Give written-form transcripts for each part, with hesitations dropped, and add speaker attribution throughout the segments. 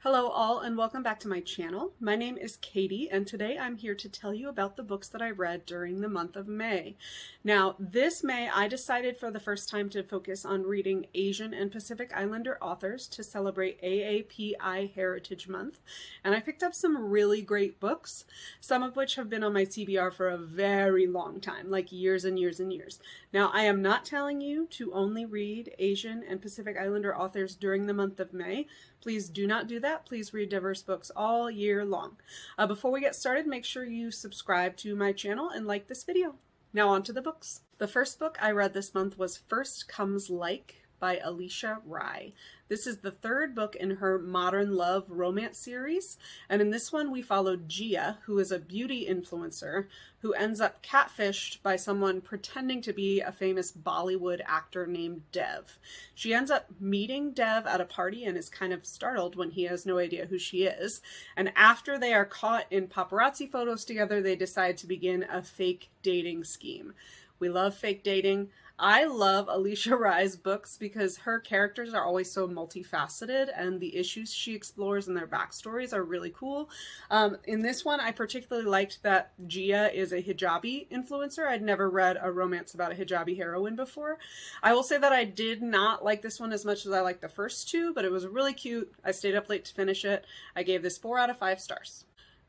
Speaker 1: Hello all and welcome back to my channel. My name is Katie and today I'm here to tell you about the books that I read during the month of May. Now this May I decided for the first time to focus on reading Asian and Pacific Islander authors to celebrate AAPI Heritage Month, and I picked up some really great books, some of which have been on my TBR for a very long time, like years and years and years. Now I am not telling you to only read Asian and Pacific Islander authors during the month of May. Please do not do that. Please read diverse books all year long. Before we get started, make sure you subscribe to my channel and like this video. Now on to the books. The first book I read this month was First Comes Like by Alisha. This is the third book in her Modern Love romance series, and in this one we followed Gia, who is a beauty influencer who ends up catfished by someone pretending to be a famous Bollywood actor named Dev. She ends up meeting Dev at a party and is kind of startled when he has no idea who she is, and after they are caught in paparazzi photos together, they decide to begin a fake dating scheme. We love fake dating. I love Alisha Rai's books because her characters are always so multifaceted and the issues she explores and their backstories are really cool. In this one, I particularly liked that Gia is a hijabi influencer. I'd never read a romance about a hijabi heroine before. I will say that I did not like this one as much as I liked the first two, but it was really cute. I stayed up late to finish it. I gave this 4 out of 5 stars.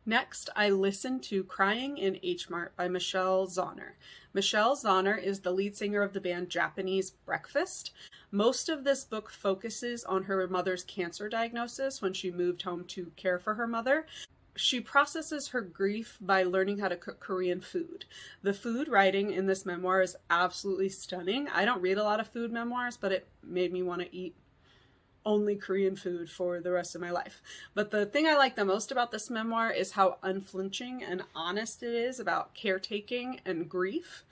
Speaker 1: Next, I listened to Crying in Hmart by Zauner. Zauner is the lead singer of the band Japanese Breakfast. Most of this book focuses on her mother's cancer diagnosis when she moved home to care for her mother. She processes her grief by learning how to cook Korean food. The food writing in this memoir is absolutely stunning. I don't read a lot of food memoirs, but it made me want to eat only Korean food for the rest of my life. But the thing I like the most about this memoir is how unflinching and honest it is about caretaking and grief.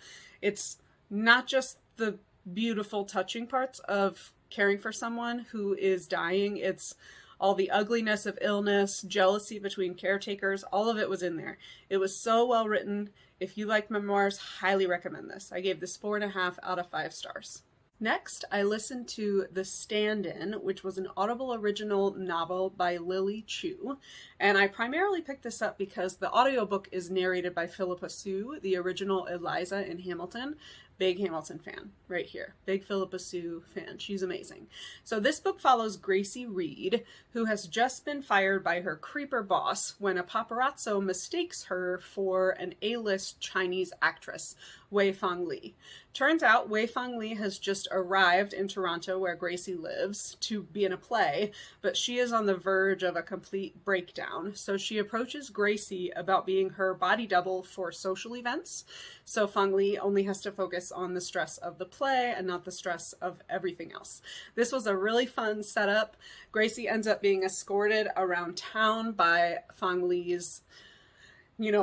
Speaker 1: It's not just the beautiful, touching parts of caring for someone who is dying. It's all the ugliness of illness, jealousy between caretakers, all of it was in there. It was so well written. If you like memoirs, highly recommend this. I gave this 4.5 out of 5 stars. Next, I listened to The Standin, which was an Audible original novel by Lily Chu, and I primarily picked this up because the audiobook is narrated by Philippa Sue, the original Eliza in Hamilton. Big Hamilton fan right here. Big Philippa Sue fan. She's amazing. So this book follows Gracie Reed, who has just been fired by her creeper boss when a paparazzo mistakes her for an A-list Chinese actress, Wei Fang Li. Turns out Wei Fang Li has just arrived in Toronto, where Gracie lives, to be in a play, but she is on the verge of a complete breakdown. So she approaches Gracie about being her body double for social events. So Fang Li only has to focus on the stress of the play and not the stress of everything else. This was a really fun setup. Gracie ends up being escorted around town by Fang Li's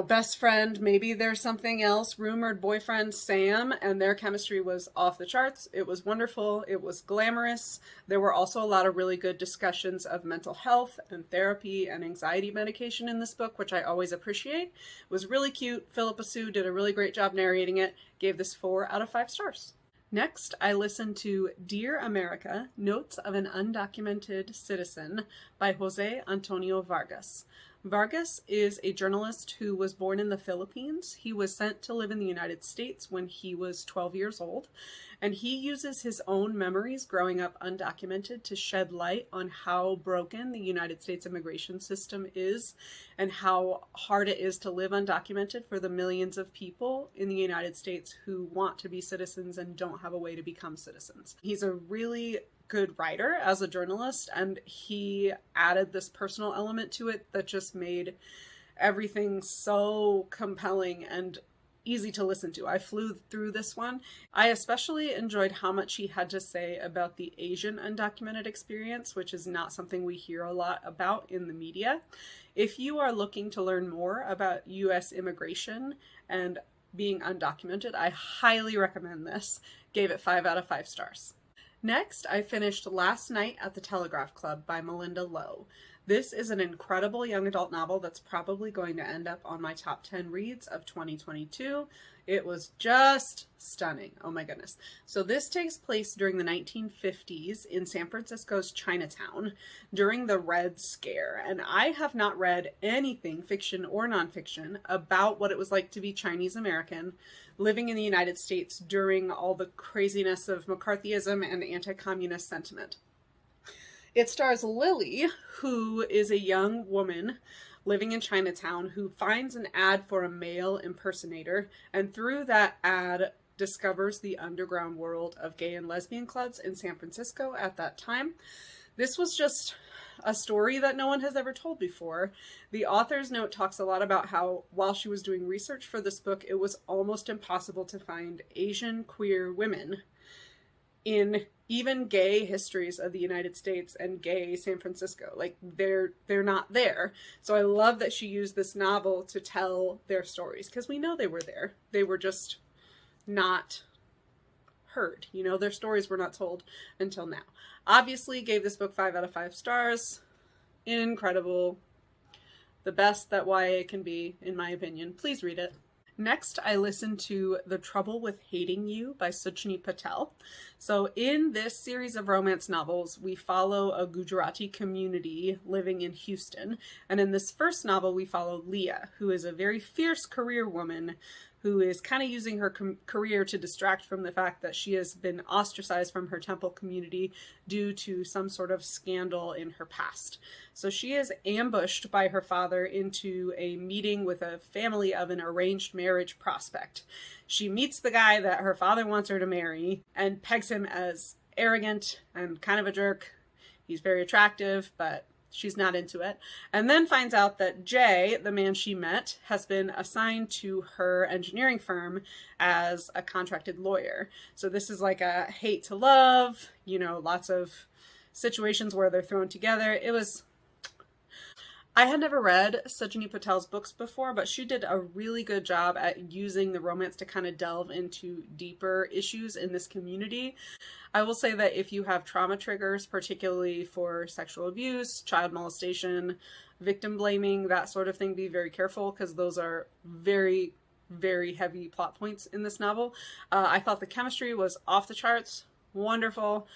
Speaker 1: best friend, maybe there's something else, rumored boyfriend Sam, and their chemistry was off the charts. It was wonderful. It was glamorous. There were also a lot of really good discussions of mental health and therapy and anxiety medication in this book, which I always appreciate. It was really cute. Philippa Sue did a really great job narrating it. Gave this 4 out of 5 stars. Next, I listened to Dear America, Notes of an Undocumented Citizen by Jose Antonio Vargas. Vargas is a journalist who was born in the Philippines. He was sent to live in the United States when he was 12 years old, and he uses his own memories growing up undocumented to shed light on how broken the United States immigration system is and how hard it is to live undocumented for the millions of people in the United States who want to be citizens and don't have a way to become citizens. He's a really good writer as a journalist, and he added this personal element to it that just made everything so compelling and easy to listen to. I flew through this one. I especially enjoyed how much he had to say about the Asian undocumented experience, which is not something we hear a lot about in the media. If you are looking to learn more about US immigration and being undocumented, I highly recommend this. Gave it 5 out of 5 stars. Next, I finished Last Night at the Telegraph Club by Malinda. This is an incredible young adult novel that's probably going to end up on my top 10 reads of 2022. It was just stunning. Oh my goodness. So this takes place during the 1950s in San Francisco's Chinatown during the Red Scare. And I have not read anything, fiction or nonfiction, about what it was like to be Chinese American living in the United States during all the craziness of McCarthyism and anti-communist sentiment. It stars Lily, who is a young woman living in Chinatown who finds an ad for a male impersonator, and through that ad discovers the underground world of gay and lesbian clubs in San Francisco at that time. This was just a story that no one has ever told before. The author's note talks a lot about how while she was doing research for this book, it was almost impossible to find Asian queer women in even gay histories of the United States and gay San Francisco. Like, they're not there. So I love that she used this novel to tell their stories, because we know they were there. They were just not heard. You know, their stories were not told until now. Obviously gave this book 5 out of 5 stars. Incredible. The best that YA can be, in my opinion. Please read it. Next, I listened to The Trouble with Hating You by Sajni Patel. So in this series of romance novels, we follow a Gujarati community living in Houston. And in this first novel, we follow Leah, who is a very fierce career woman who is kind of using her career to distract from the fact that she has been ostracized from her temple community due to some sort of scandal in her past. So she is ambushed by her father into a meeting with a family of an arranged marriage prospect. She meets the guy that her father wants her to marry and pegs him as arrogant and kind of a jerk. He's very attractive, but she's not into it. And then finds out that Jay, the man she met, has been assigned to her engineering firm as a contracted lawyer. So this is like a hate to love, you know, lots of situations where they're thrown together. I had never read Sajni Patel's books before, but she did a really good job at using the romance to kind of delve into deeper issues in this community. I will say that if you have trauma triggers, particularly for sexual abuse, child molestation, victim blaming, that sort of thing, be very careful, because those are very, very heavy plot points in this novel. I thought the chemistry was off the charts, wonderful.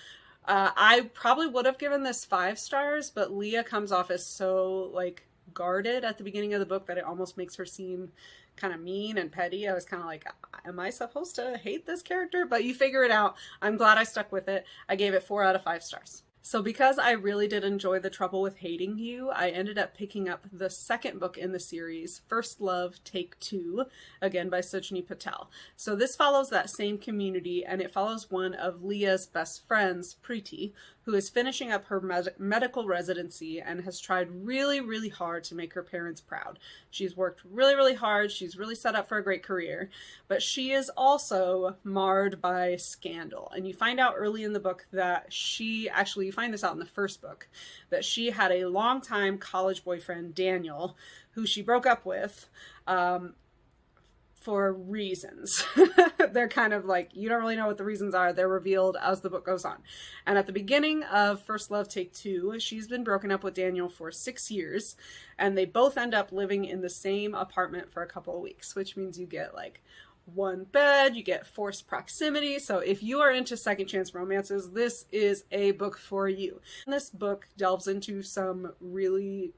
Speaker 1: I probably would have given this 5 stars, but Leah comes off as so, like, guarded at the beginning of the book that it almost makes her seem kind of mean and petty. I was kind of like, am I supposed to hate this character? But you figure it out. I'm glad I stuck with it. I gave it 4 out of 5 stars. So because I really did enjoy The Trouble with Hating You, I ended up picking up the second book in the series, First Love, Take 2, again by Sajni Patel. So this follows that same community, and it follows one of Leah's best friends, Preeti, who is finishing up her medical residency and has tried really, really hard to make her parents proud. She's worked really, really hard. She's really set up for a great career, but she is also marred by scandal. And you find out early in the book that you find this out in the first book, that she had a longtime college boyfriend, Daniel, who she broke up with, for reasons. They're kind of like, you don't really know what the reasons are. They're revealed as the book goes on. And at the beginning of First Love, Take 2, she's been broken up with Daniel for 6 years, and they both end up living in the same apartment for a couple of weeks, which means you get like one bed, you get forced proximity. So if you are into second chance romances, this is a book for you. And this book delves into some really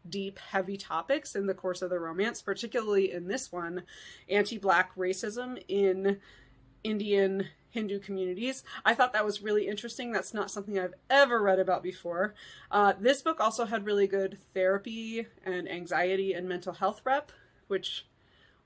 Speaker 1: deep, heavy topics in the course of the romance, particularly in this one, anti-Black racism in Indian Hindu communities. I thought that was really interesting. That's not something I've ever read about before. This book also had really good therapy and anxiety and mental health rep, which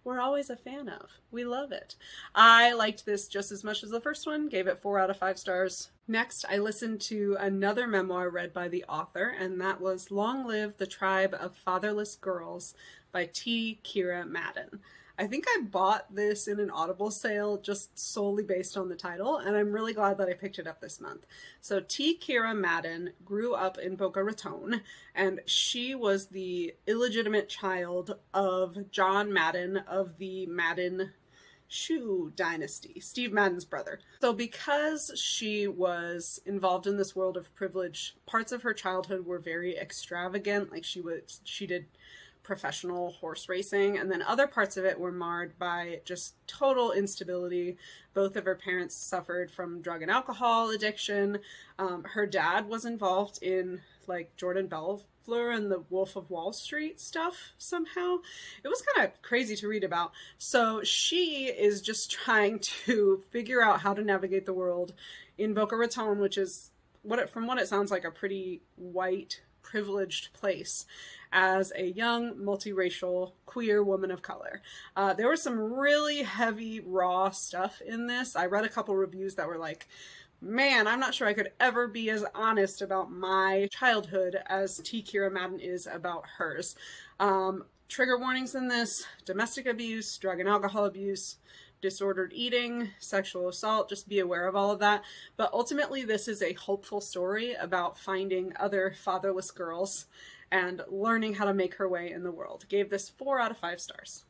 Speaker 1: we're always a fan of. We love it. I liked this just as much as the first one, gave it 4 out of 5 stars. Next, I listened to another memoir read by the author, and that was Long Live the Tribe of Fatherless Girls by T. Kira Madden. I think I bought this in an Audible sale just solely based on the title, and I'm really glad that I picked it up this month. So T. Kira Madden grew up in Boca Raton, and she was the illegitimate child of John Madden of the Madden Shoe dynasty, Steve Madden's brother. So because she was involved in this world of privilege, parts of her childhood were very extravagant. Like she did professional horse racing, and then other parts of it were marred by just total instability. Both of her parents suffered from drug and alcohol addiction. Her dad was involved in like Jordan Belfleur and the Wolf of Wall Street stuff somehow. It was kind of crazy to read about. So she is just trying to figure out how to navigate the world in Boca Raton, which is from what it sounds like a pretty white, privileged place, as a young, multiracial, queer woman of color. There was some really heavy, raw stuff in this. I read a couple reviews that were like, man, I'm not sure I could ever be as honest about my childhood as T. Kira Madden is about hers. Trigger warnings in this: domestic abuse, drug and alcohol abuse, disordered eating, sexual assault. Just be aware of all of that. But ultimately, this is a hopeful story about finding other fatherless girls and learning how to make her way in the world. Gave this 4 out of 5 stars.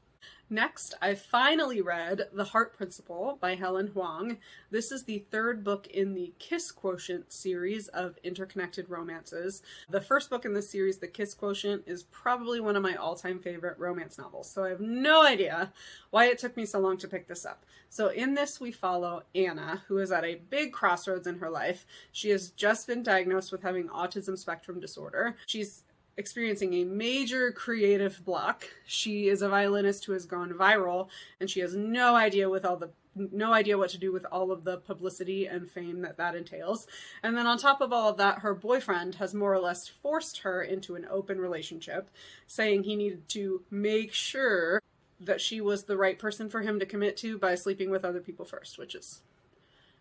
Speaker 1: Next, I finally read The Heart Principle by Helen Hoang. This is the 3rd book in the Kiss Quotient series of interconnected romances. The first book in this series, The Kiss Quotient, is probably one of my all-time favorite romance novels, so I have no idea why it took me so long to pick this up. So in this, we follow Anna, who is at a big crossroads in her life. She has just been diagnosed with having autism spectrum disorder. She's experiencing a major creative block. She is a violinist who has gone viral, and she has no idea what to do with all of the publicity and fame that entails. And then on top of all of that, her boyfriend has more or less forced her into an open relationship, saying he needed to make sure that she was the right person for him to commit to by sleeping with other people first, which is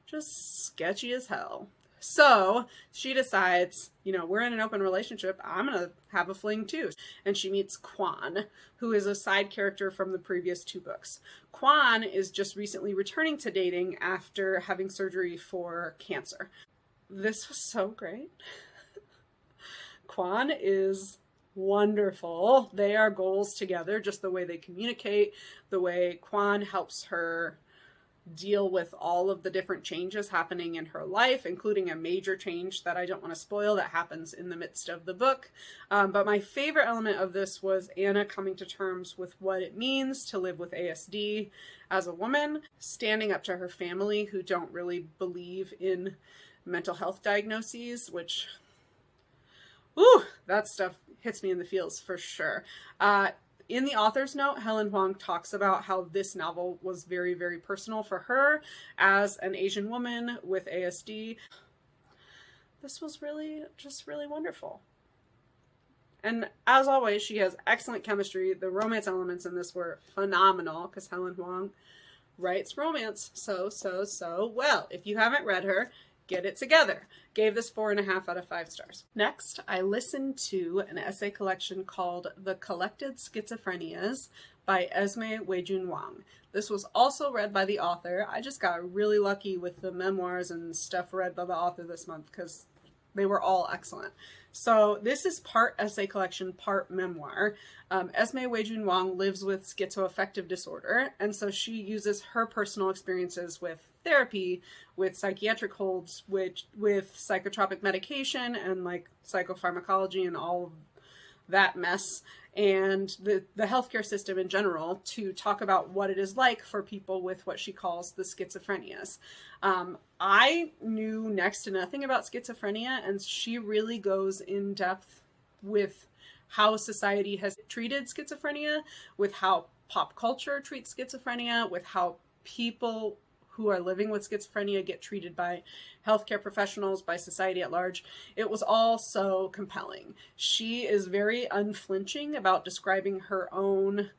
Speaker 1: just sketchy as hell. So she decides, we're in an open relationship, I'm going to have a fling too. And she meets Quan, who is a side character from the previous 2 books. Quan is just recently returning to dating after having surgery for cancer. This was so great. Quan is wonderful. They are goals together, just the way they communicate, the way Quan helps her deal with all of the different changes happening in her life, including a major change that I don't want to spoil that happens in the midst of the book. But my favorite element of this was Anna coming to terms with what it means to live with ASD as a woman, standing up to her family who don't really believe in mental health diagnoses, which, that stuff hits me in the feels for sure. In the author's note, Helen Hoang talks about how this novel was very, very personal for her as an Asian woman with ASD. This was really wonderful. And as always, she has excellent chemistry. The romance elements in this were phenomenal because Helen Hoang writes romance so well. If you haven't read her, get it together. Gave this 4.5 out of 5 stars. Next, I listened to an essay collection called The Collected Schizophrenias by Esme Wei-Jun Wang. This was also read by the author. I just got really lucky with the memoirs and stuff read by the author this month because they were all excellent. So this is part essay collection, part memoir. Esme Wei-Jun Wang lives with schizoaffective disorder, and so she uses her personal experiences with therapy, with psychiatric holds, with psychotropic medication and like psychopharmacology and all of that mess, and the healthcare system in general, to talk about what it is like for people with what she calls the schizophrenias. I knew next to nothing about schizophrenia, and she really goes in depth with how society has treated schizophrenia, with how pop culture treats schizophrenia, with how people who are living with schizophrenia get treated by healthcare professionals, by society at large. It was all so compelling. She is very unflinching about describing her own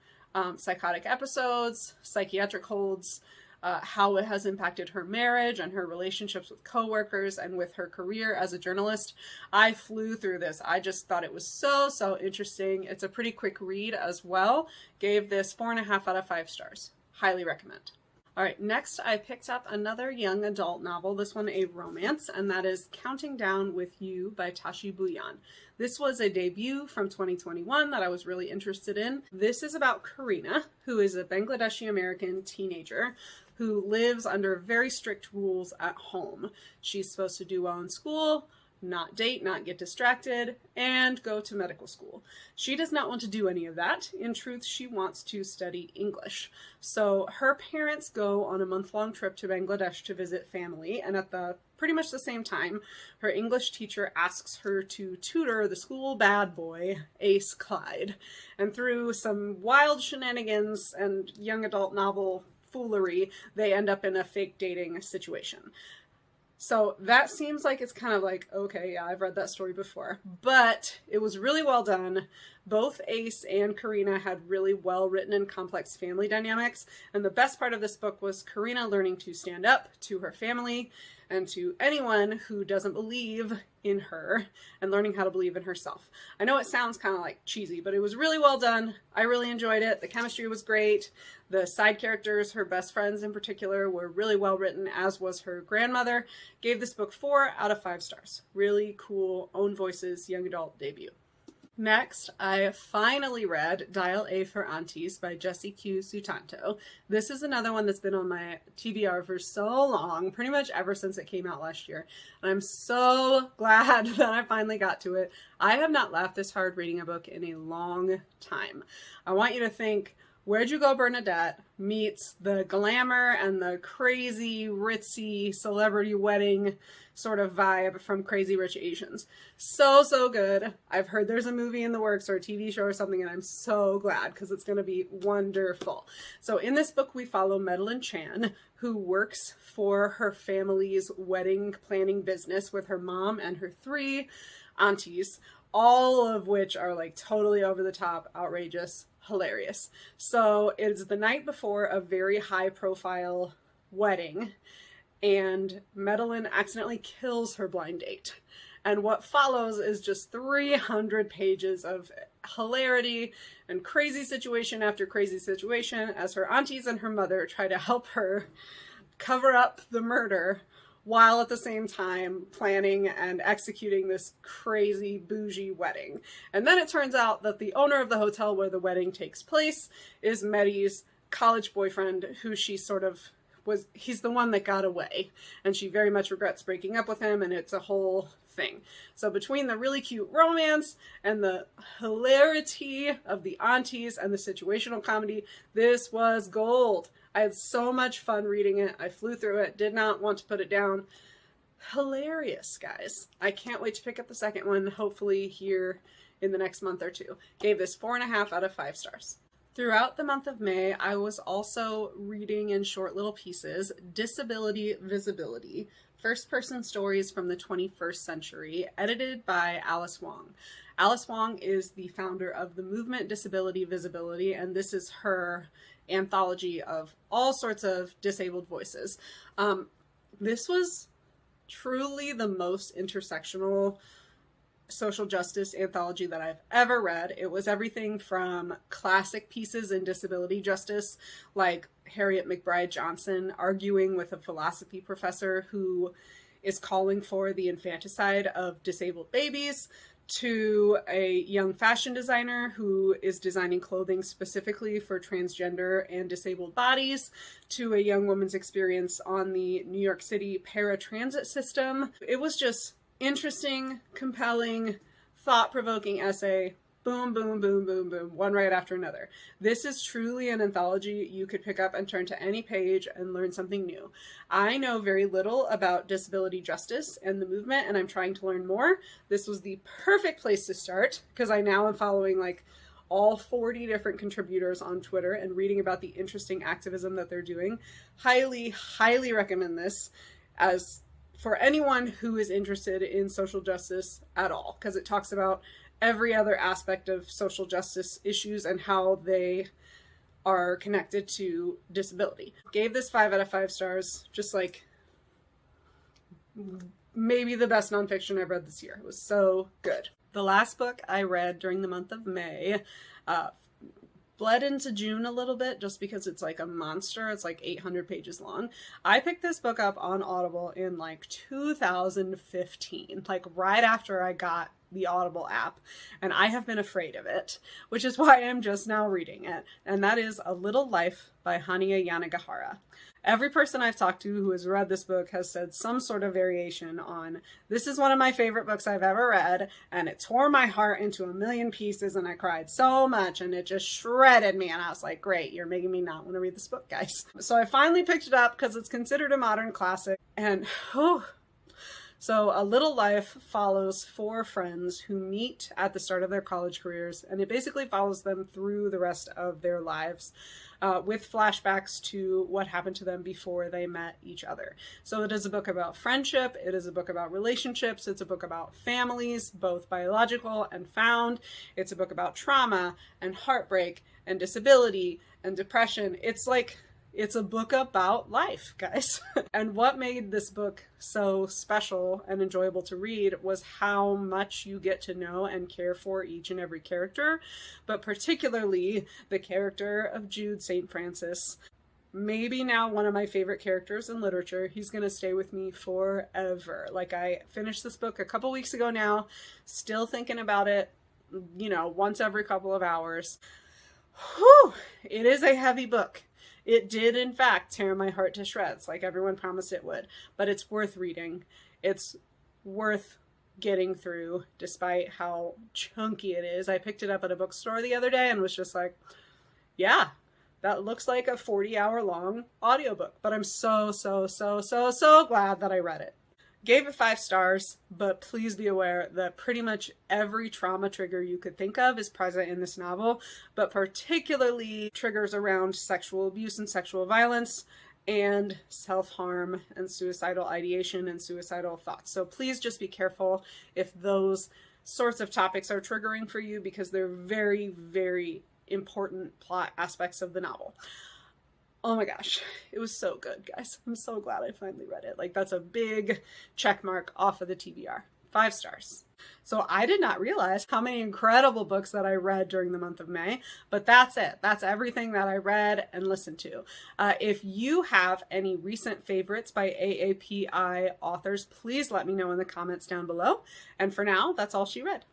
Speaker 1: psychotic episodes, psychiatric holds, how it has impacted her marriage and her relationships with coworkers and with her career as a journalist. I flew through this. I just thought it was so interesting. It's a pretty quick read as well. Gave this 4.5 out of 5 stars. Highly recommend. All right, next I picked up another young adult novel, this one a romance, and that is Counting Down with You by Tashi Bhuyan. This was a debut from 2021 that I was really interested in. This is about Karina, who is a Bangladeshi American teenager who lives under very strict rules at home. She's supposed to do well in school, not date, not get distracted, and go to medical school. She does not want to do any of that. In truth, she wants to study English. So her parents go on a month-long trip to Bangladesh to visit family, and at the pretty much the same time, her English teacher asks her to tutor the school bad boy, Ace Clyde. And through some wild shenanigans and young adult novel foolery, they end up in a fake dating situation. So that seems like it's kind of like, okay, yeah, I've read that story before, but it was really well done. Both Ace and Karina had really well written and complex family dynamics. And the best part of this book was Karina learning to stand up to her family and to anyone who doesn't believe in her, and learning how to believe in herself. I know it sounds kind of like cheesy, but it was really well done. I really enjoyed it. The chemistry was great. The side characters, her best friends in particular, were really well written, as was her grandmother. Gave this book 4 out of 5 stars. Really cool, own voices, young adult debut. Next, I finally read Dial A For Aunties by Jessie Q. Sutanto. This is another one that's been on my TBR for so long, pretty much ever since it came out last year. And I'm so glad that I finally got to it. I have not laughed this hard reading a book in a long time. I want you to think, Where'd You Go, Bernadette meets the glamour and the crazy, ritzy celebrity wedding sort of vibe from Crazy Rich Asians. So, so good. I've heard there's a movie in the works or a TV show or something, and I'm so glad because it's going to be wonderful. So in this book, we follow Madeline Chan, who works for her family's wedding planning business with her mom and her 3 aunties, all of which are like totally over the top, outrageous, hilarious. So it's the night before a very high profile wedding, and Madeline accidentally kills her blind date. And what follows is just 300 pages of hilarity and crazy situation after crazy situation as her aunties and her mother try to help her cover up the murder while at the same time planning and executing this crazy bougie wedding. And then it turns out that the owner of the hotel where the wedding takes place is Medi's college boyfriend, who she sort of he's the one that got away, and she very much regrets breaking up with him, and it's a whole thing. So between the really cute romance and the hilarity of the aunties and the situational comedy, this was gold. I had so much fun reading it. I flew through it, did not want to put it down. Hilarious, guys. I can't wait to pick up the second one, hopefully here in the next month or 2. Gave this 4.5 out of 5 stars. Throughout the month of May, I was also reading in short little pieces Disability Visibility, First-Person Stories from the 21st Century, edited by Alice Hoang. Alice Hoang is the founder of the movement Disability Visibility, and this is her anthology of all sorts of disabled voices. This was truly the most intersectional social justice anthology that I've ever read. It was everything from classic pieces in disability justice, like Harriet McBride Johnson arguing with a philosophy professor who is calling for the infanticide of disabled babies, to a young fashion designer who is designing clothing specifically for transgender and disabled bodies, to a young woman's experience on the New York City paratransit system. It was just interesting, compelling, thought-provoking essay. Boom, boom, boom, boom, boom, one right after another. This is truly an anthology you could pick up and turn to any page and learn something new. I know very little about disability justice and the movement, and I'm trying to learn more. This was the perfect place to start because I now am following like all 40 different contributors on Twitter and reading about the interesting activism that they're doing. Highly, highly recommend this as for anyone who is interested in social justice at all, because it talks about every other aspect of social justice issues and how they are connected to disability. Gave this 5 out of 5 stars, just like maybe the best nonfiction I've read this year. It was so good. The last book I read during the month of May bled into June a little bit just because it's like a monster. It's like 800 pages long. I picked this book up on Audible in like 2015, like right after I got the Audible app, and I have been afraid of it, which is why I'm just now reading it. And that is A Little Life by Hania Yanagihara. Every person I've talked to who has read this book has said some sort of variation on, this is one of my favorite books I've ever read, and it tore my heart into a million pieces, and I cried so much, and it just shredded me. And I was like, great, you're making me not want to read this book, guys. So I finally picked it up because it's considered a modern classic, and so A Little Life follows 4 friends who meet at the start of their college careers, and it basically follows them through the rest of their lives with flashbacks to what happened to them before they met each other. So it is a book about friendship, it is a book about relationships, it's a book about families, both biological and found. It's a book about trauma and heartbreak and disability and depression. It's a book about life, guys. And what made this book so special and enjoyable to read was how much you get to know and care for each and every character, but particularly the character of Jude St. Francis. Maybe now one of my favorite characters in literature. He's going to stay with me forever. Like, I finished this book a couple weeks ago now, still thinking about it, once every couple of hours. Whew, it is a heavy book. It did, in fact, tear my heart to shreds, like everyone promised it would. But it's worth reading. It's worth getting through, despite how chunky it is. I picked it up at a bookstore the other day and was just like, yeah, that looks like a 40-hour-long audiobook. But I'm so glad that I read it. Gave it 5 stars, but please be aware that pretty much every trauma trigger you could think of is present in this novel, but particularly triggers around sexual abuse and sexual violence and self-harm and suicidal ideation and suicidal thoughts. So please just be careful if those sorts of topics are triggering for you, because they're very, very important plot aspects of the novel. Oh my gosh, it was so good, guys. I'm so glad I finally read it. Like, that's a big check mark off of the TBR. 5 stars. So I did not realize how many incredible books that I read during the month of May, but that's it. That's everything that I read and listened to. If you have any recent favorites by AAPI authors, please let me know in the comments down below. And for now, that's all she read.